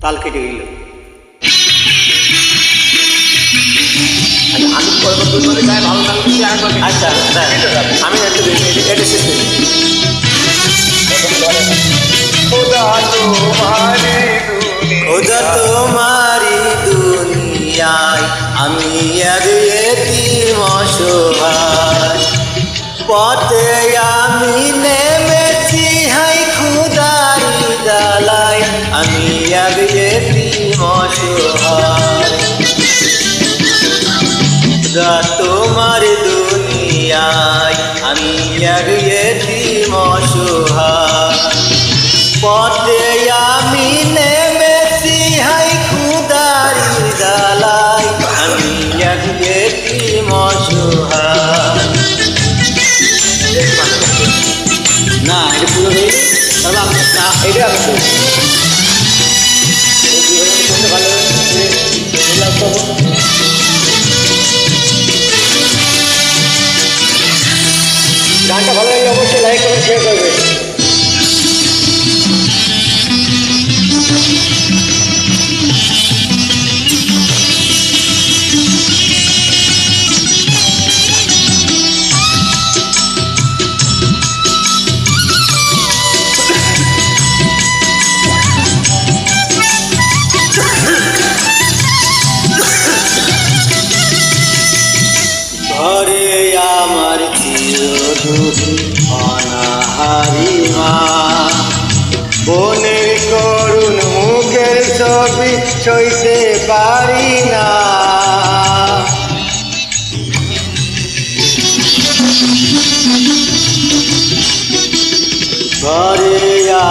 তাল কেটে গেল। আমি পরবর্তী বলে গায়ে ভালো গান করছি আরেকবার। আচ্ছা আমি একটু এটা শেষ করি। খোদা তোমারি দুনিয়ায় আমি এক এতিম অসহায়, পথে আমি নেমেছি হাই খোদারি ডালায়, আমি এক এতিম অসহায়। খোদা তোমার দুনিয়ায় আমি এক এতিম অসহায়, পথে আমি নেমেছি হাই খোদারি ডালায়, আমি এক এতিম অসহায়। না এটা পুরো হয়ে তাহলে আমি না এটা আমি ভালো গানটা ভালো লাগলে অবশ্যই লাইক করবেন, শেয়ার করবেন। ঘরে আমার চিরদুখী অনাহারি মা, বোনের করুণ মুখের ছবি সইতে পারি না। ঘরে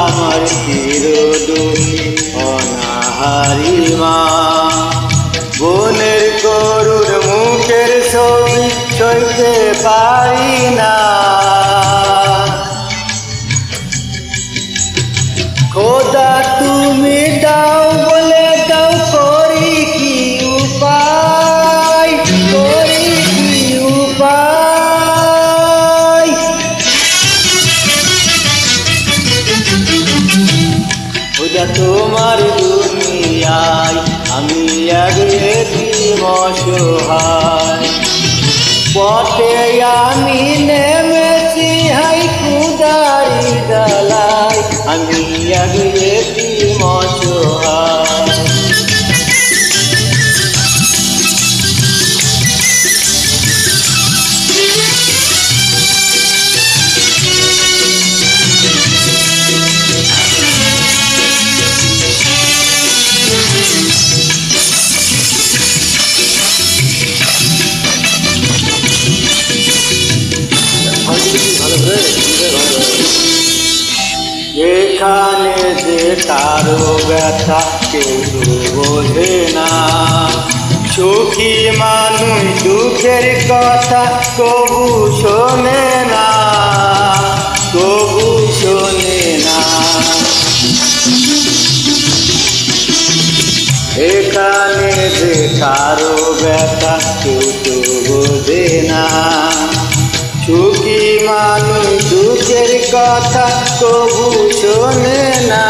আমার চিরদুখী অনাহারি মা, বোনের করুণ মুখের ছবি সইতে পারি না। খোদা তুমি দাও বলে দাও, করি কি উপায়, করি কি উপায়। খোদা তোমার দুনিয়ায় আমি এক এতিম অসহায়, পথে আমি নেমেছি হাই খোদারি ডালায়, আমি এক এতিম অসহায়। এখানে যে কারো ব্যথা কেউ বোঝে না, সুখী মানুষ দুঃখের কথা কবু শোনে না, কবু শোনে না। এখানে যে কারো ব্যথা কেউ বোঝে না, সুখী মানুষ দুঃখের কথা কবু শোনে না,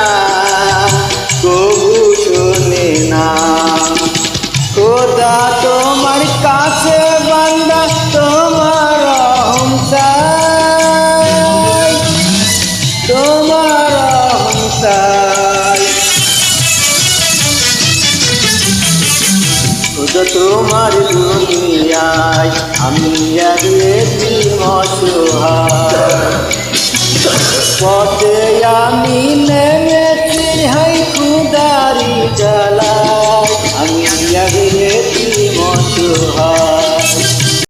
কবু শোনে না। খোদা তোমার কাছে বান্দা তোমার রহম চাই, তোমার রহম চাই। খোদা তোমার দুনিয়ায় আমি এক এতিম অসহায়, পথে আমি নেমেছি হাই খোদারি ডালায়,